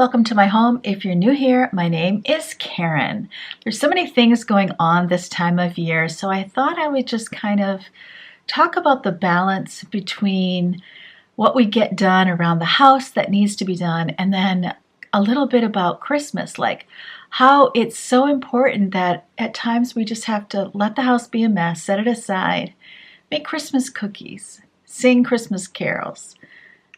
welcome to my home. If you're new here, my name is Karen. There's so many things going on this time of year, so I thought I would just kind of talk about the balance between what we get done around the house that needs to be done, and then a little bit about Christmas, like how it's so important that at times we just have to let the house be a mess, set it aside, make Christmas cookies, sing Christmas carols,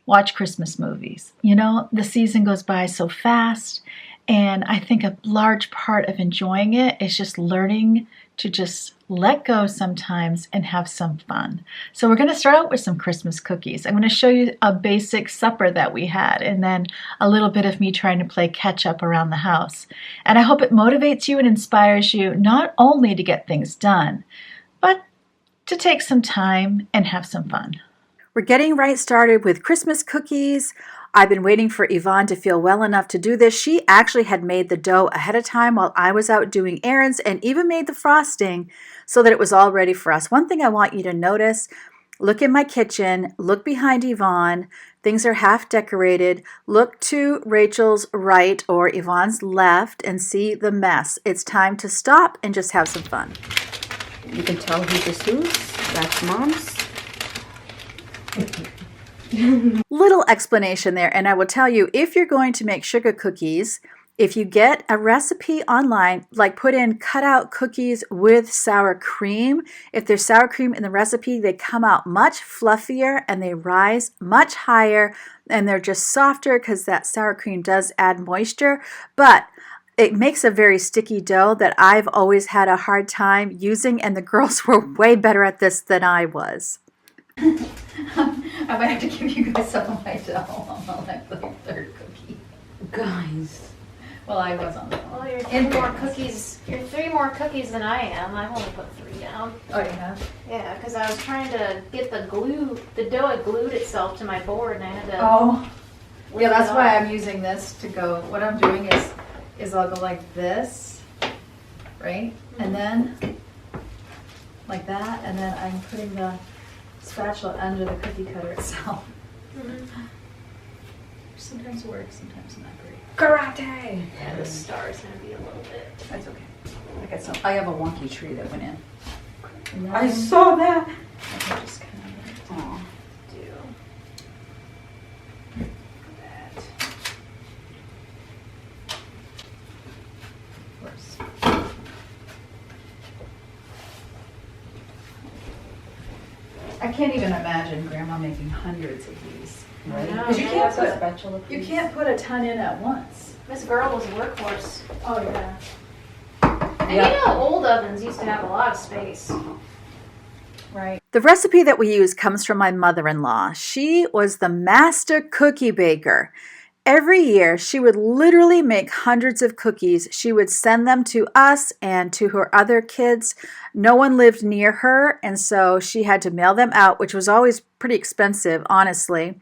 watch Christmas movies. You know, the season goes by so fast, and I think a large part of enjoying it is just learning to just let go sometimes and have some fun. So we're going to start out with some Christmas cookies. I'm going to show you a basic supper that we had, and then a little bit of me trying to play catch up around the house. And I hope it motivates you and inspires you not only to get things done, but to take some time and have some fun. We're getting right started with Christmas cookies. I've been waiting for Yvonne to feel well enough to do this. She actually had made the dough ahead of time while I was out doing errands, and even made the frosting so that it was all ready for us. One thing I want you to notice, look in my kitchen, look behind Yvonne. Things are half decorated. Look to Rachel's right or Yvonne's left and see the mess. It's time to stop and just have some fun. You can tell who this is. That's Mom's. Little explanation there, and I will tell you, if you're going to make sugar cookies, if you get a recipe online, like put in cutout cookies with sour cream, if there's sour cream in the recipe, they come out much fluffier and they rise much higher, and they're just softer because that sour cream does add moisture, but it makes a very sticky dough that I've always had a hard time using, and the girls were way better at this than I was. I might have to give you guys some of my dough on the third cookie. Guys. Well, I was on the Well, you're three more cookies. You're 3 more cookies than I am. I've only put 3 down. Oh, you have? Yeah, because I was trying to get the dough had glued itself to my board, and I had to. Oh, yeah, that's it why off. I'm using this to go. What I'm doing is I'll go like this, right? And then like that, and then I'm putting the spatula under the cookie cutter itself. Sometimes works, sometimes not great. Karate! Yeah, the star's gonna be a little bit. That's okay. I have a wonky tree that went in. And then I saw that! I can just kind of Aw. Do. that. Of course. I can't even imagine Grandma making hundreds of these. I know, Because you maybe can't that's put Spatula, you please. can't put a ton in at once. This girl was a workhorse. Oh yeah. And you know, old ovens used to have a lot of space. Right. The recipe that we use comes from my mother-in-law. She was the master cookie baker. Every year, she would literally make hundreds of cookies. She would send them to us and to her other kids. No one lived near her, and so she had to mail them out, which was always pretty expensive, honestly.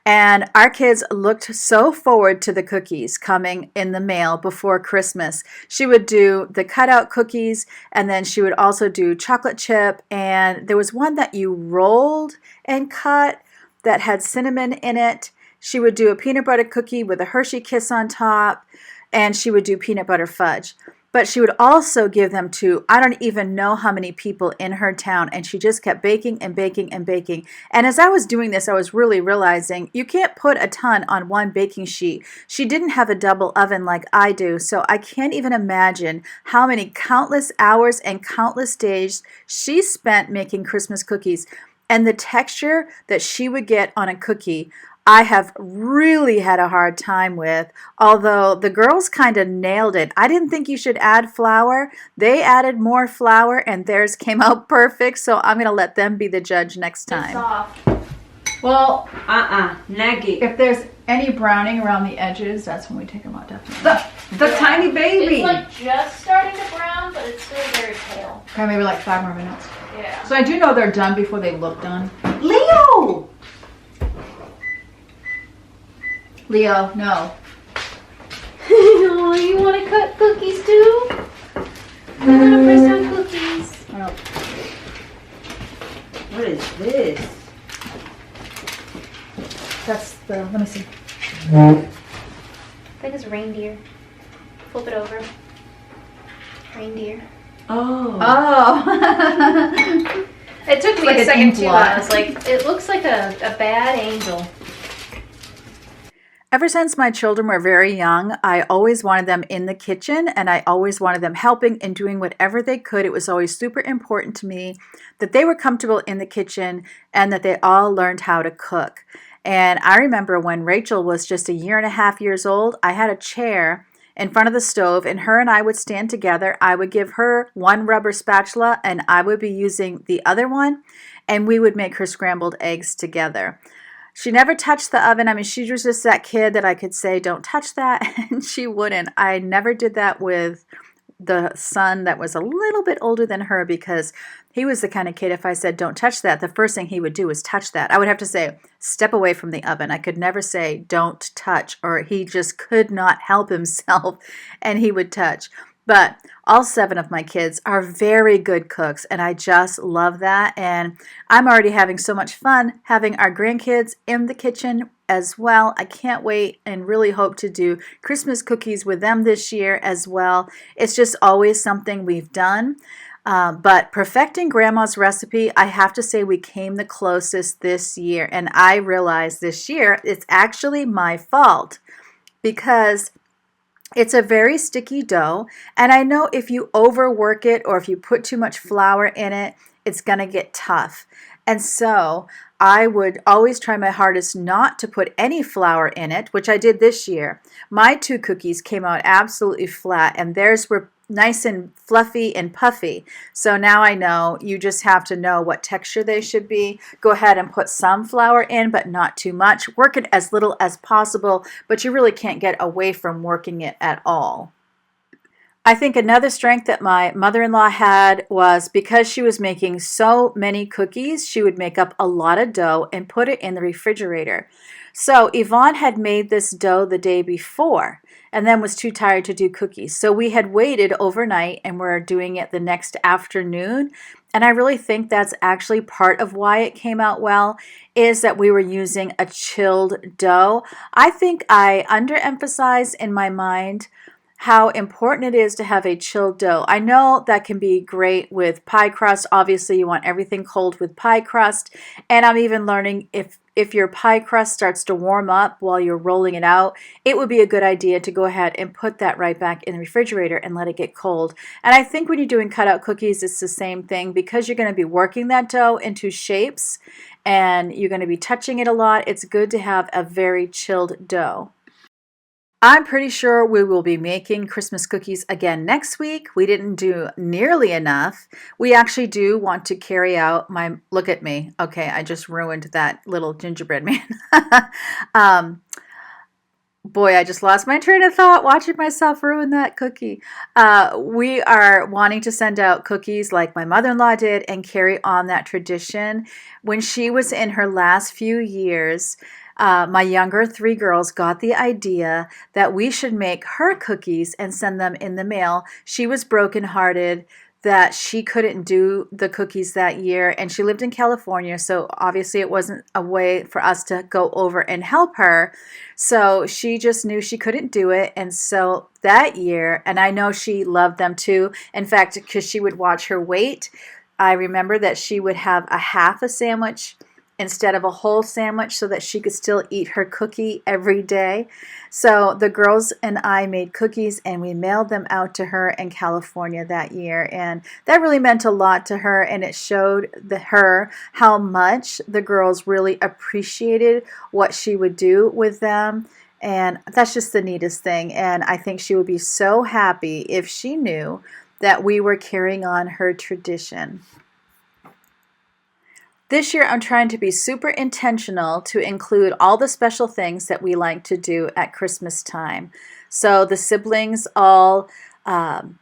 And our kids looked so forward to the cookies coming in the mail before Christmas. She would do the cutout cookies, and then she would also do chocolate chip, and there was one that you rolled and cut that had cinnamon in it. She would do a peanut butter cookie with a Hershey Kiss on top, and she would do peanut butter fudge. But she would also give them to, I don't even know how many people in her town, and she just kept baking and baking and baking. And as I was doing this, I was really realizing you can't put a ton on one baking sheet. She didn't have a double oven like I do, so I can't even imagine how many countless hours and countless days she spent making Christmas cookies. And the texture that she would get on a cookie, I have really had a hard time with, although the girls kind of nailed it. I didn't think you should add flour. They added more flour, and theirs came out perfect, so I'm going to let them be the judge next It's time. soft. Well, Naggy. if there's any browning around the edges, that's when we take them out, definitely. The tiny baby! It's like just starting to brown, but it's still very pale. Okay, maybe like 5 more minutes. Yeah. So I do know they're done before they look done. Leo! Leo, no. Oh, you want to cut cookies too? You want to press down cookies? Oh. What is this? That's the, let me see. think it's reindeer. Flip it over. Reindeer. Oh. Oh. It took me like a an second ink too. blot. I was like, it looks like a bad angel. Ever since my children were very young, I always wanted them in the kitchen and I always wanted them helping and doing whatever they could. It was always super important to me that they were comfortable in the kitchen and that they all learned how to cook. And I remember when Rachel was just 1.5 years old, I had a chair in front of the stove and her and I would stand together. I would give her one rubber spatula and I would be using the other one and we would make her scrambled eggs together. She never touched the oven. I mean, she was just that kid that I could say, don't touch that, and she wouldn't. I never did that with the son that was a little bit older than her because he was the kind of kid, if I said, don't touch that, the first thing he would do is touch that. I would have to say, step away from the oven. I could never say, don't touch, or he just could not help himself, and he would touch. But all 7 of my kids are very good cooks, and I just love that. And I'm already having so much fun having our grandkids in the kitchen as well. I can't wait and really hope to do Christmas cookies with them this year as well. It's just always something we've done. But perfecting Grandma's recipe, I have to say we came the closest this year. And I realized this year it's actually my fault because it's a very sticky dough, and I know if you overwork it or if you put too much flour in it, it's going to get tough. And so I would always try my hardest not to put any flour in it, which I did this year. My 2 cookies came out absolutely flat, and theirs were nice and fluffy and puffy. So now I know you just have to know what texture they should be. Go ahead and put some flour in, but not too much. Work it as little as possible, but you really can't get away from working it at all. I think another strength that my mother-in-law had was because she was making so many cookies, she would make up a lot of dough and put it in the refrigerator. So Yvonne had made this dough the day before and then was too tired to do cookies. So we had waited overnight and we're doing it the next afternoon. And I really think that's actually part of why it came out well, is that we were using a chilled dough. I think I underemphasized in my mind how important it is to have a chilled dough. I know that can be great with pie crust. Obviously, you want everything cold with pie crust. And I'm even learning if your pie crust starts to warm up while you're rolling it out, it would be a good idea to go ahead and put that right back in the refrigerator and let it get cold. And I think when you're doing cutout cookies, it's the same thing because you're going to be working that dough into shapes and you're going to be touching it a lot. It's good to have a very chilled dough. I'm pretty sure we will be making Christmas cookies again next week. We didn't do nearly enough. We actually do want to carry out my, look at me. Okay, I just ruined that little gingerbread man. Boy, I just lost my train of thought watching myself ruin that cookie. We are wanting to send out cookies like my mother-in-law did and carry on that tradition. When she was in her last few years, my younger 3 girls got the idea that we should make her cookies and send them in the mail. She was brokenhearted that she couldn't do the cookies that year, and she lived in California, so obviously it wasn't a way for us to go over and help her. So she just knew she couldn't do it, and so that year, and I know she loved them too. In fact, because she would watch her weight, I remember that she would have a half a sandwich instead of a whole sandwich so that she could still eat her cookie every day. So the girls and I made cookies and we mailed them out to her in California that year. And that really meant a lot to her, and it showed her how much the girls really appreciated what she would do with them. And that's just the neatest thing. And I think she would be so happy if she knew that we were carrying on her tradition. This year, I'm trying to be super intentional to include all the special things that we like to do at Christmas time. So the siblings all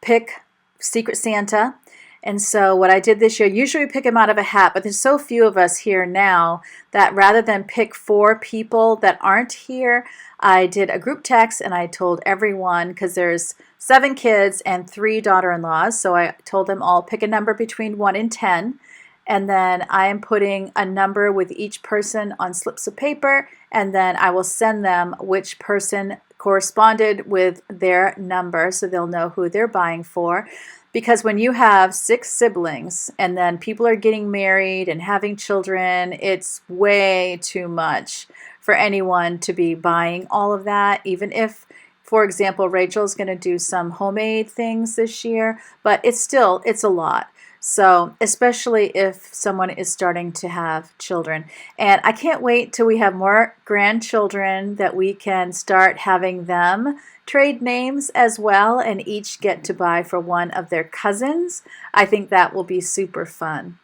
pick Secret Santa. And so what I did this year, usually we pick them out of a hat, but there's so few of us here now that rather than pick 4 people that aren't here, I did a group text and I told everyone, because there's 7 kids and 3 daughter-in-laws, so I told them all pick a number between 1 and 10. And then I am putting a number with each person on slips of paper, and then I will send them which person corresponded with their number so they'll know who they're buying for. Because when you have 6 siblings and then people are getting married and having children, it's way too much for anyone to be buying all of that, even if, for example, Rachel's going to do some homemade things this year, but it's a lot. So especially if someone is starting to have children. And I can't wait till we have more grandchildren that we can start having them trade names as well and each get to buy for one of their cousins. I think that will be super fun.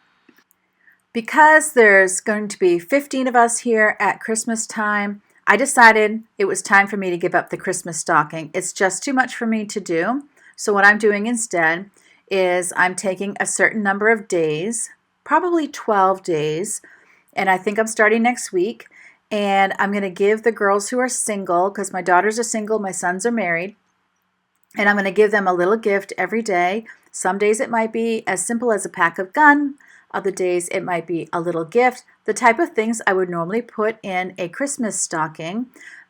Because there's going to be 15 of us here at Christmas time, I decided it was time for me to give up the Christmas stocking. It's just too much for me to do. So what I'm doing instead is I'm taking a certain number of days, probably 12 days, and I think I'm starting next week, and I'm going to give the girls who are single, because my daughters are single, my sons are married, and I'm going to give them a little gift every day. Some days it might be as simple as a pack of gum. Other days it might be a little gift, the type of things I would normally put in a Christmas stocking.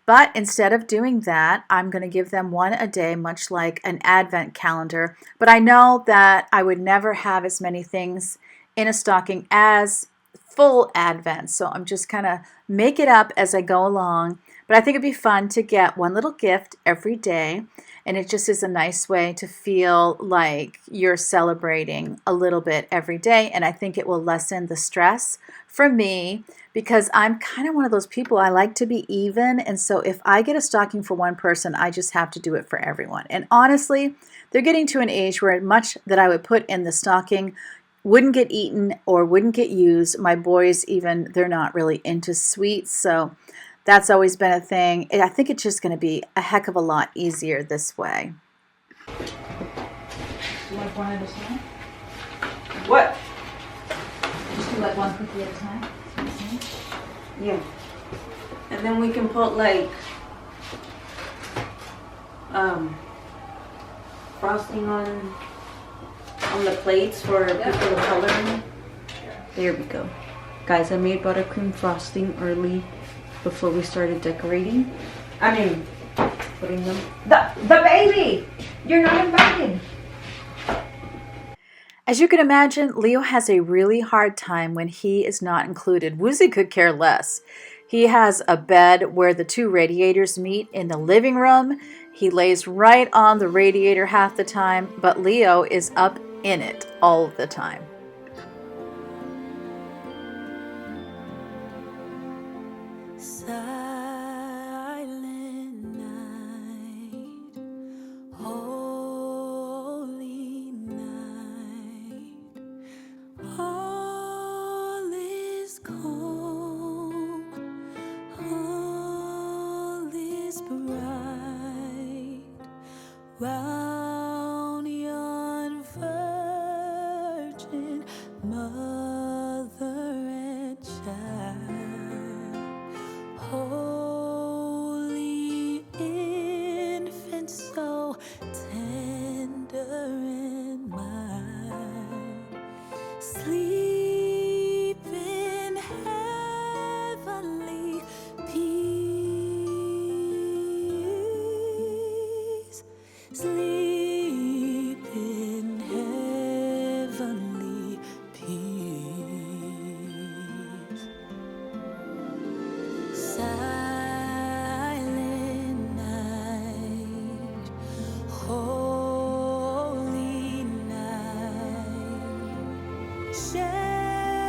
But instead of doing that, I'm going to give them one a day, much like an advent calendar. But I know that I would never have as many things in a stocking as full advent. So I'm just kind of make it up as I go along. But I think it'd be fun to get one little gift every day. And it just is a nice way to feel like you're celebrating a little bit every day. And I think it will lessen the stress for me, because I'm kind of one of those people, I like to be even. And so if I get a stocking for one person, I just have to do it for everyone. And honestly, they're getting to an age where much that I would put in the stocking wouldn't get eaten or wouldn't get used. My boys even, they're not really into sweets. So that's always been a thing. I think it's just going to be a heck of a lot easier this way. You like one at a time? What? Just do like one cookie at a time? Yeah. And then we can put like frosting on the plates for people to color in. There we go. Guys, I made buttercream frosting early before we started decorating. I mean, putting them. The baby! You're not invited. As you can imagine, Leo has a really hard time when he is not included. Woozy could care less. He has a bed where the 2 radiators meet in the living room. He lays right on the radiator half the time, but Leo is up in it all the time. Round yon virgin mother and child, holy infant, so tender and mild, sleep in heavenly peace. Sleep in heavenly peace. Silent night, holy night. Shepherds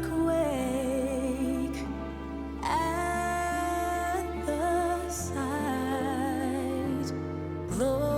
quake at the sight. Lord,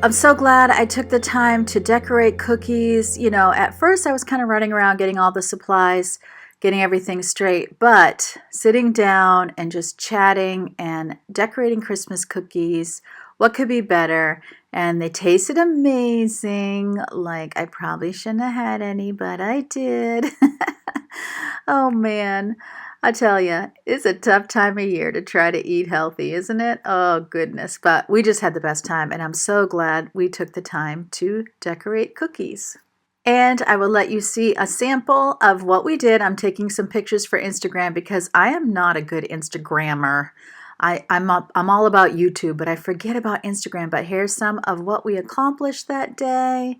I'm so glad I took the time to decorate cookies. You know, at first I was kind of running around getting all the supplies, getting everything straight, but sitting down and just chatting and decorating Christmas cookies, what could be better? And they tasted amazing. Like, I probably shouldn't have had any, but I did. Oh man, I tell you, it's a tough time of year to try to eat healthy, isn't it? Oh goodness, but we just had the best time, and I'm so glad we took the time to decorate cookies. And I will let you see a sample of what we did. I'm taking some pictures for Instagram because I am not a good Instagrammer. I'm all about YouTube, but I forget about Instagram. But here's some of what we accomplished that day.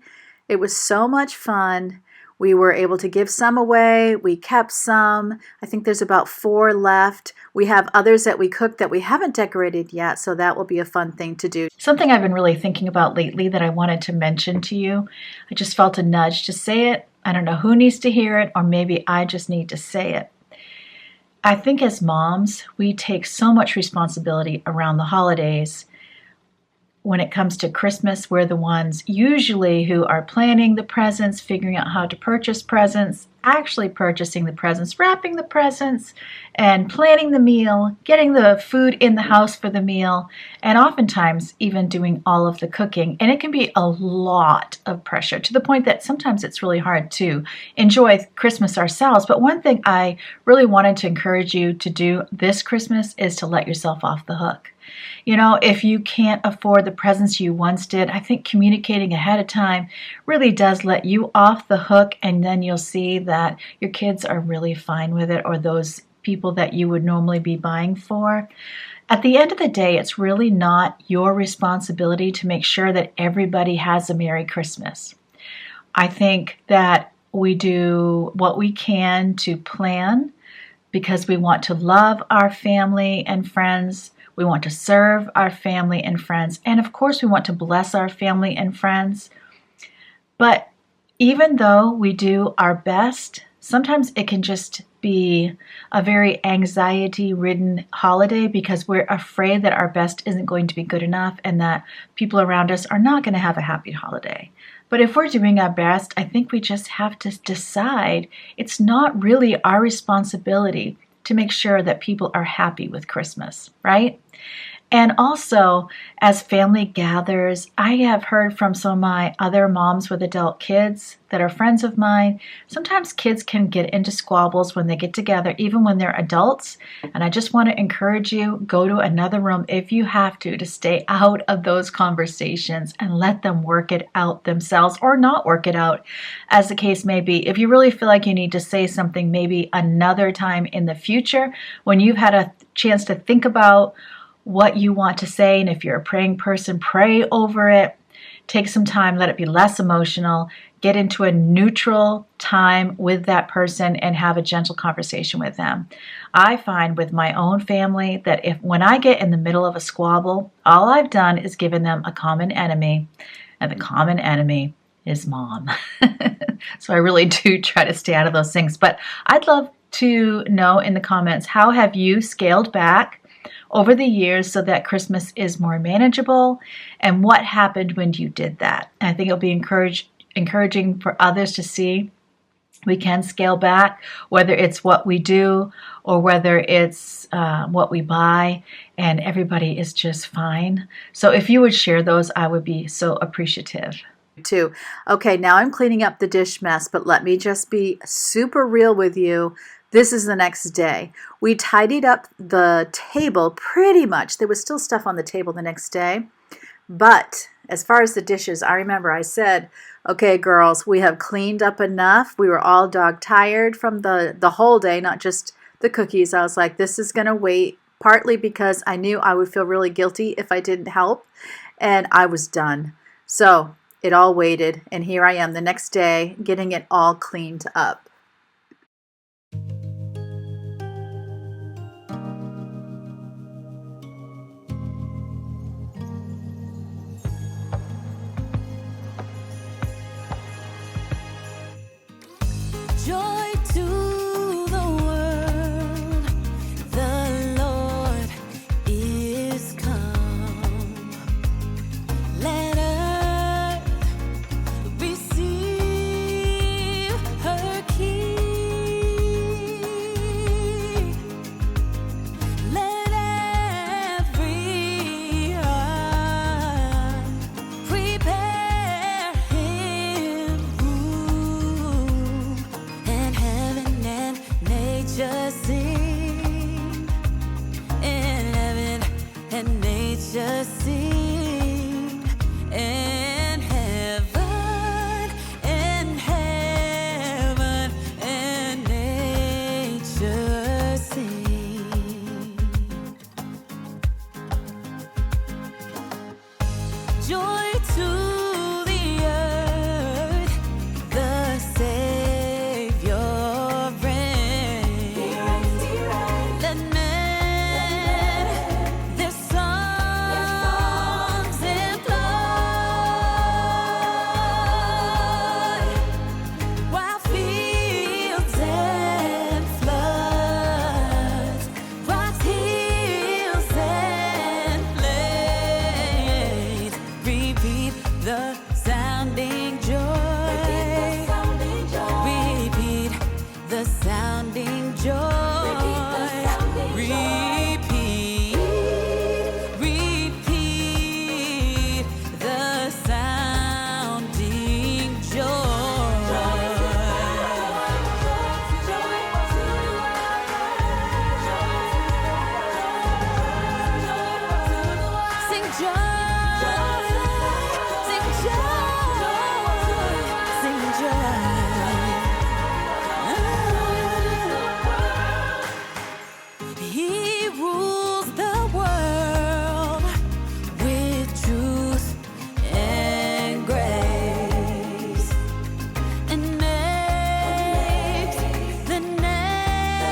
It was so much fun. We were able to give some away. We kept some. I think there's about 4 left. We have others that we cooked that we haven't decorated yet, so that will be a fun thing to do. Something I've been really thinking about lately that I wanted to mention to you. I just felt a nudge to say it. I don't know who needs to hear it, or maybe I just need to say it. I think as moms, we take so much responsibility around the holidays. When it comes to Christmas, we're the ones usually who are planning the presents, figuring out how to purchase presents, actually purchasing the presents, wrapping the presents, and planning the meal, getting the food in the house for the meal, and oftentimes even doing all of the cooking. And it can be a lot of pressure to the point that sometimes it's really hard to enjoy Christmas ourselves. But one thing I really wanted to encourage you to do this Christmas is to let yourself off the hook. You know, if you can't afford the presents you once did, I think communicating ahead of time really does let you off the hook, and then you'll see that your kids are really fine with it, or those people that you would normally be buying for. At the end of the day, it's really not your responsibility to make sure that everybody has a Merry Christmas. I think that we do what we can to plan because we want to love our family and friends. We want to serve our family and friends. And of course, we want to bless our family and friends. But even though we do our best, sometimes it can just be a very anxiety-ridden holiday because we're afraid that our best isn't going to be good enough and that people around us are not going to have a happy holiday. But if we're doing our best, I think we just have to decide it's not really our responsibility to make sure that people are happy with Christmas, right? And also, as family gathers, I have heard from some of my other moms with adult kids that are friends of mine. Sometimes kids can get into squabbles when they get together, even when they're adults. And I just want to encourage you, go to another room if you have to stay out of those conversations and let them work it out themselves, or not work it out, as the case may be. If you really feel like you need to say something maybe another time in the future, when you've had a chance to think about what you want to say, and if you're a praying person, pray over it. Take some time, let it be less emotional, get into a neutral time with that person and have a gentle conversation with them. I find with my own family that when I get in the middle of a squabble, all I've done is given them a common enemy, and the common enemy is mom. So I really do try to stay out of those things. But I'd love to know in the comments, how have you scaled back over the years so that Christmas is more manageable, and what happened when you did that? And I think it'll be encouraging for others to see we can scale back, whether it's what we do or whether it's what we buy, and everybody is just fine. So if you would share those, I would be so appreciative. Too. Okay, now I'm cleaning up the dish mess, but let me just be super real with you. This is the next day. We tidied up the table pretty much. There was still stuff on the table the next day. But as far as the dishes, I remember I said, okay, girls, we have cleaned up enough. We were all dog tired from the whole day, not just the cookies. I was like, this is going to wait, partly because I knew I would feel really guilty if I didn't help. And I was done. So it all waited. And here I am the next day getting it all cleaned up. Joy to the world, the Lord is come. Let joy to the earth, the Savior reigns. Let men their songs employ, while fields and floods, rocks, hills, and plains repeat the sounding joy. Repeat the sounding joy. Repeat, repeat the sounding Sing joy, sing joy, sing joy. He rules the world with truth and grace, and makes the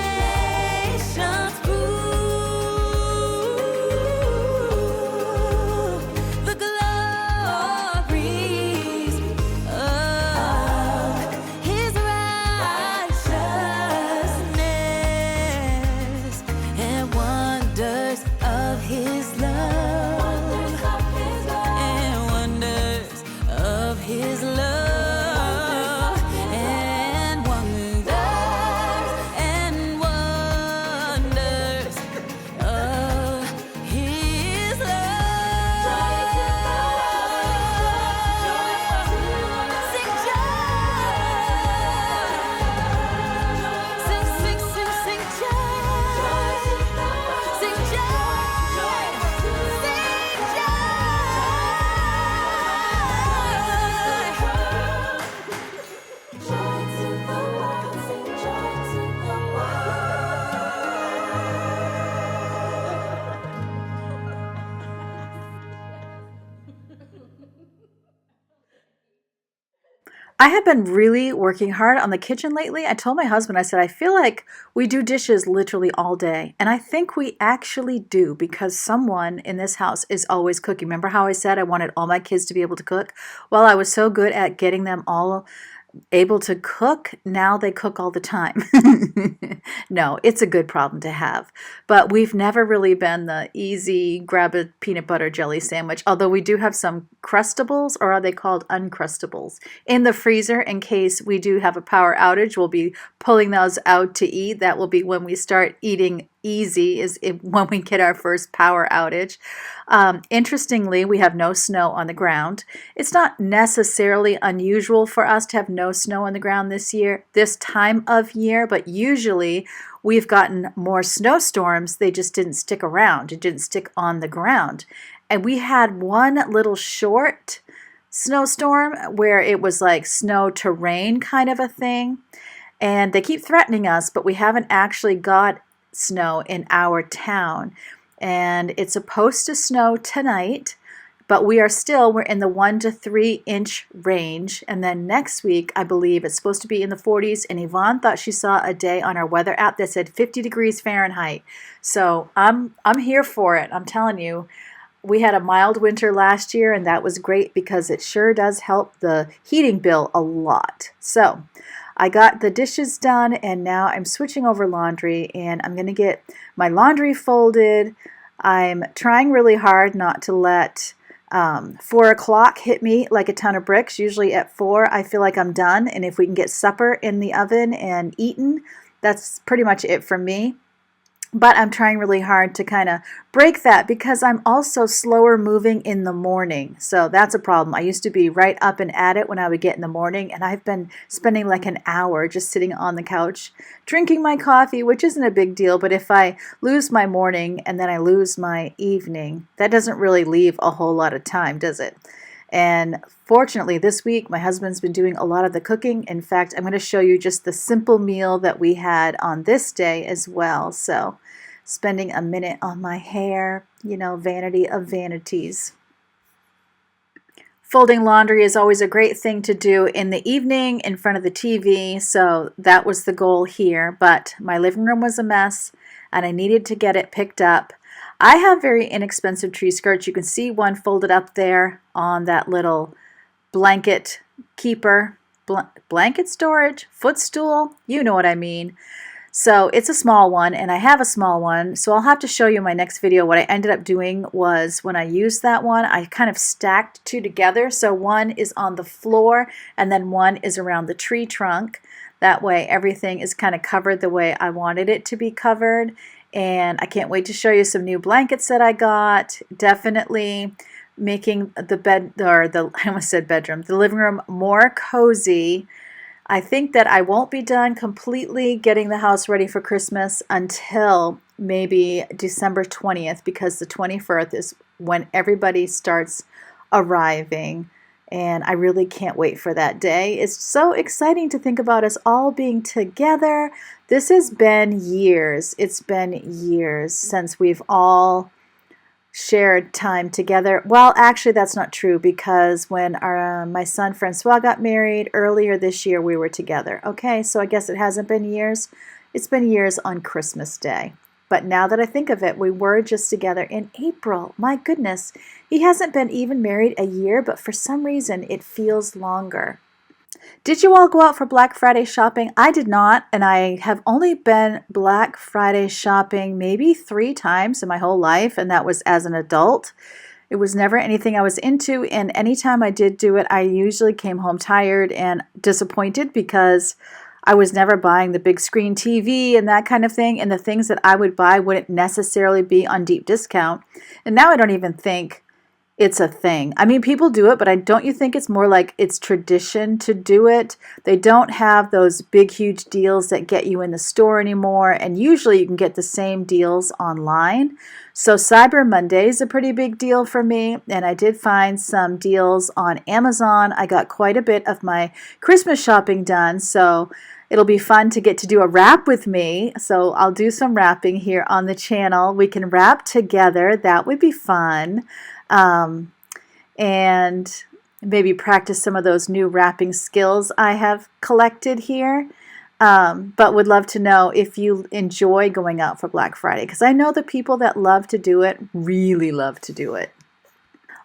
nations prove the glories of his righteousness and wonders of his love, and wonders of his love, and wonders of his love. Sing joy, sing, sing, sing, sing joy, sing joy, sing joy. Joy to the world, sing joy to the I have been really working hard on the kitchen lately. I told my husband, I said, I feel like we do dishes literally all day. And I think we actually do, because someone in this house is always cooking. Remember how I said I wanted all my kids to be able to cook? Well, I was so good at getting them all able to cook. Now they cook all the time. No, it's a good problem to have. But we've never really been the easy grab a peanut butter jelly sandwich, although we do have some crustables, or are they called uncrustables, in the freezer in case we do have a power outage. We'll be pulling those out to eat. That will be when we start eating easy, when we get our first power outage. Interestingly, we have no snow on the ground. It's not necessarily unusual for us to have no snow on the ground this time of year, but usually we've gotten more snowstorms. They just didn't stick around. It didn't stick on the ground. And we had one little short snowstorm where it was like snow to rain kind of a thing. And they keep threatening us, but we haven't actually got snow in our town. And it's supposed to snow tonight, but we're in the 1 to 3 inch range. And then next week, I believe it's supposed to be in the 40s. And Yvonne thought she saw a day on our weather app that said 50 degrees Fahrenheit. So I'm here for it. I'm telling you, we had a mild winter last year, and that was great because it sure does help the heating bill a lot. So I got the dishes done, and now I'm switching over laundry, and I'm going to get my laundry folded. I'm trying really hard not to let 4 o'clock hit me like a ton of bricks. Usually at 4, I feel like I'm done, and if we can get supper in the oven and eaten, that's pretty much it for me. But I'm trying really hard to kind of break that because I'm also slower moving in the morning. So that's a problem. I used to be right up and at it when I would get in the morning, and I've been spending like an hour just sitting on the couch drinking my coffee, which isn't a big deal. But if I lose my morning and then I lose my evening, that doesn't really leave a whole lot of time, does it? And fortunately, this week, my husband's been doing a lot of the cooking. In fact, I'm going to show you just the simple meal that we had on this day as well. So, spending a minute on my hair, vanity of vanities. Folding laundry is always a great thing to do in the evening in front of the TV, so that was the goal here. But my living room was a mess and I needed to get it picked up. I have very inexpensive tree skirts. You can see one folded up there on that little blanket keeper, blanket storage, footstool, you know what I mean. So it's a small one, and I have a small one, so I'll have to show you in my next video. What I ended up doing was when I used that one, I kind of stacked two together. So one is on the floor and then one is around the tree trunk. That way everything is kind of covered the way I wanted it to be covered. And I can't wait to show you some new blankets that I got. Definitely making the bed, or I almost said bedroom, the living room more cozy. I think that I won't be done completely getting the house ready for Christmas until maybe December 20th, because the 21st is when everybody starts arriving, and I really can't wait for that day. It's so exciting to think about us all being together. This has been years. It's been years since we've all shared time together. Well, actually, that's not true, because when my son Francois got married earlier this year, we were together. Okay, so I guess it hasn't been years. It's been years on Christmas Day. But now that I think of it, we were just together in April. My goodness, he hasn't been even married a year, but for some reason it feels longer. Did you all go out for Black Friday shopping? I did not, and I have only been Black Friday shopping maybe 3 times in my whole life, and that was as an adult. It was never anything I was into, and anytime I did do it, I usually came home tired and disappointed, because I was never buying the big screen TV and that kind of thing, and the things that I would buy wouldn't necessarily be on deep discount. And now I don't even think it's a thing. I mean, people do it, but don't you think it's more like it's tradition to do it? They don't have those big, huge deals that get you in the store anymore, and usually you can get the same deals online. So Cyber Monday is a pretty big deal for me, and I did find some deals on Amazon. I got quite a bit of my Christmas shopping done, so it'll be fun to get to do a wrap with me. So I'll do some wrapping here on the channel. We can wrap together. That would be fun. And maybe practice some of those new wrapping skills I have collected here. But would love to know if you enjoy going out for Black Friday, because I know the people that love to do it really love to do it.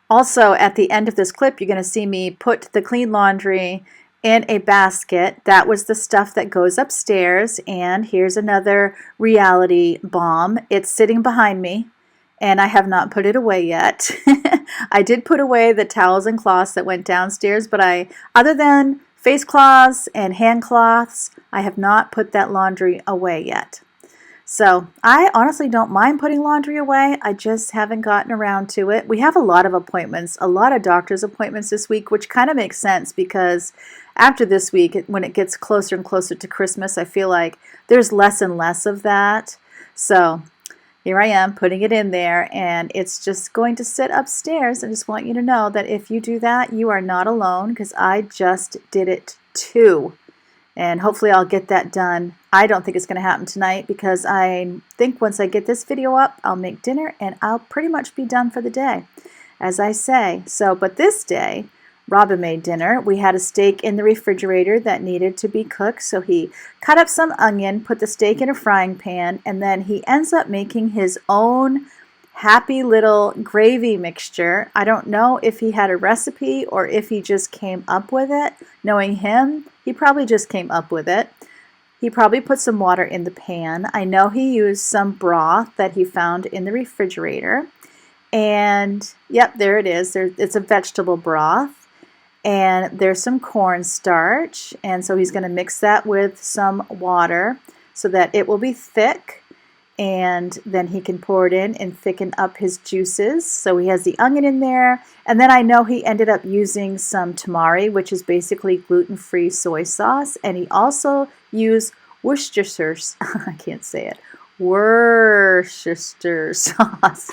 Also, at the end of this clip, you're going to see me put the clean laundry in a basket. That was the stuff that goes upstairs. And here's another reality bomb. It's sitting behind me, and I have not put it away yet. I did put away the towels and cloths that went downstairs, but other than face cloths and hand cloths, I have not put that laundry away yet. So I honestly don't mind putting laundry away. I just haven't gotten around to it. We have a lot of appointments, a lot of doctor's appointments this week, which kind of makes sense, because after this week, when it gets closer and closer to Christmas, I feel like there's less and less of that. So here I am putting it in there, and it's just going to sit upstairs. I just want you to know that if you do that, you are not alone, because I just did it too. And hopefully I'll get that done. I don't think it's going to happen tonight, because I think once I get this video up, I'll make dinner and I'll pretty much be done for the day, as I say. So, but this day, Robin made dinner. We had a steak in the refrigerator that needed to be cooked, so he cut up some onion, put the steak in a frying pan, and then he ends up making his own happy little gravy mixture. I don't know if he had a recipe or if he just came up with it. Knowing him, he probably just came up with it. He probably put some water in the pan. I know he used some broth that he found in the refrigerator. And yep, there it is. It's a vegetable broth. And there's some cornstarch, and so he's going to mix that with some water so that it will be thick, and then he can pour it in and thicken up his juices. So he has the onion in there, and then I know he ended up using some tamari, which is basically gluten-free soy sauce, and he also used Worcestershire, I can't say it, Worcestershire sauce.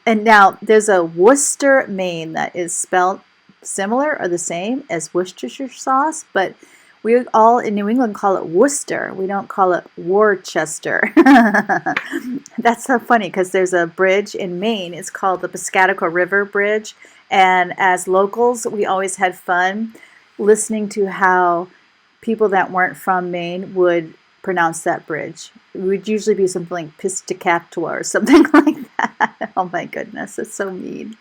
And now there's a Worcester, Maine that is spelled similar or the same as Worcestershire sauce, but we all in New England call it Worcester. We don't call it Worcester. That's so funny, because there's a bridge in Maine. It's called the Piscataqua River Bridge, And as locals, we always had fun listening to how people that weren't from Maine would pronounce that bridge. It would usually be something like Piscataqua or something like that. Oh my goodness, it's so mean.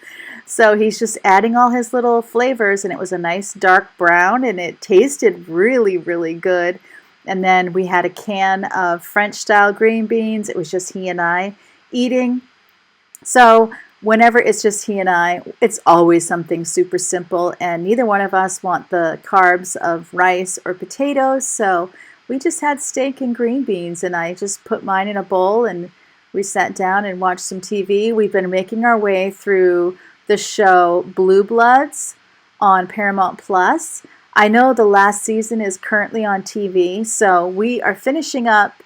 So he's just adding all his little flavors, and it was a nice dark brown, and it tasted really, really good. And then we had a can of French-style green beans. It was just he and I eating. So whenever it's just he and I, it's always something super simple, and neither one of us want the carbs of rice or potatoes, so we just had steak and green beans, and I just put mine in a bowl, and we sat down and watched some TV. We've been making our way through the show Blue Bloods on Paramount Plus. I know the last season is currently on TV, so we are finishing up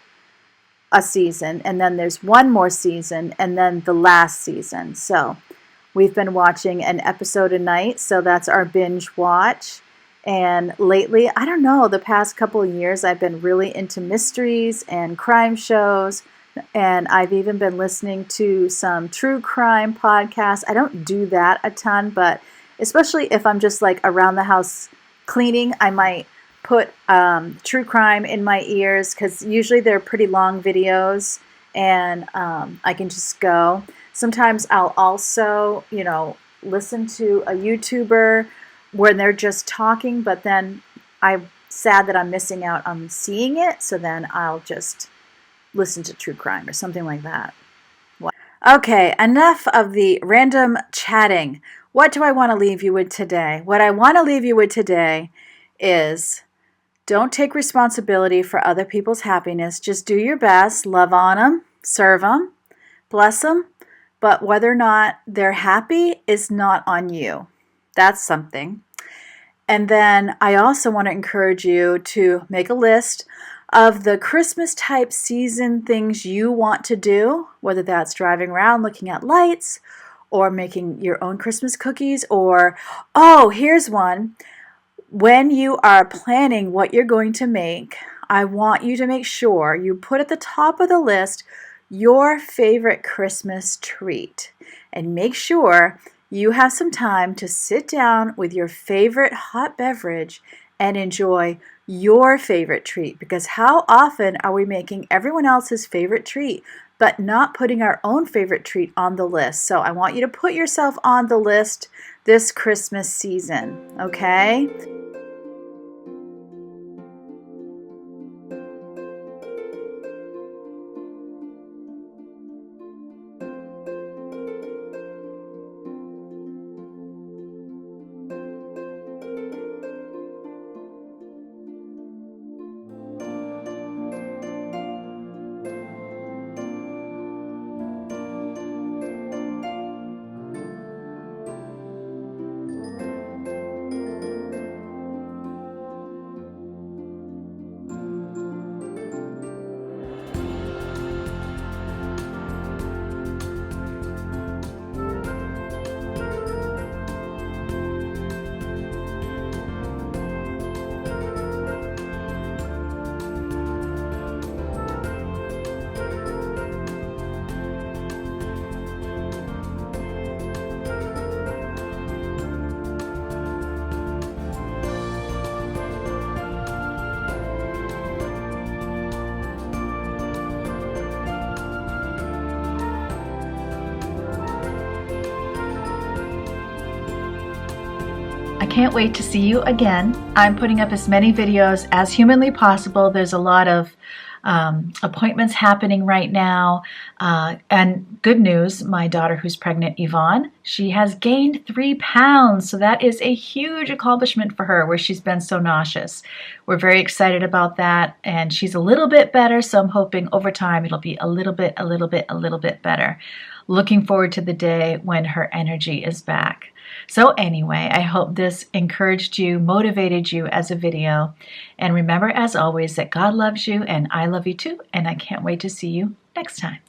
a season, and then there's one more season, and then the last season. So we've been watching an episode a night, so that's our binge watch. And lately, I don't know, the past couple of years, I've been really into mysteries and crime shows, and I've even been listening to some true crime podcasts. I don't do that a ton, but especially if I'm just like around the house cleaning, I might put true crime in my ears, because usually they're pretty long videos, and I can just go. Sometimes I'll also, listen to a YouTuber where they're just talking, but then I'm sad that I'm missing out on seeing it, so then I'll just listen to true crime or something like that. Okay, enough of the random chatting. What do I want to leave you with today? What I want to leave you with today is, don't take responsibility for other people's happiness. Just do your best, love on them, serve them, bless them, but whether or not they're happy is not on you. That's something. And then I also want to encourage you to make a list of the Christmas type season things you want to do, whether that's driving around looking at lights or making your own Christmas cookies, or, oh, here's one. When you are planning what you're going to make, I want you to make sure you put at the top of the list your favorite Christmas treat, and make sure you have some time to sit down with your favorite hot beverage and enjoy your favorite treat, because how often are we making everyone else's favorite treat but not putting our own favorite treat on the list? So I want you to put yourself on the list this Christmas season, okay? I can't wait to see you again. I'm putting up as many videos as humanly possible. There's a lot of appointments happening right now. And good news, my daughter who's pregnant, Yvonne, she has gained 3 pounds. So that is a huge accomplishment for her, where she's been so nauseous. We're very excited about that. And she's a little bit better. So I'm hoping over time it'll be a little bit better. Looking forward to the day when her energy is back. So anyway, I hope this encouraged you, motivated you as a video. And remember, as always, that God loves you and I love you too. And I can't wait to see you next time.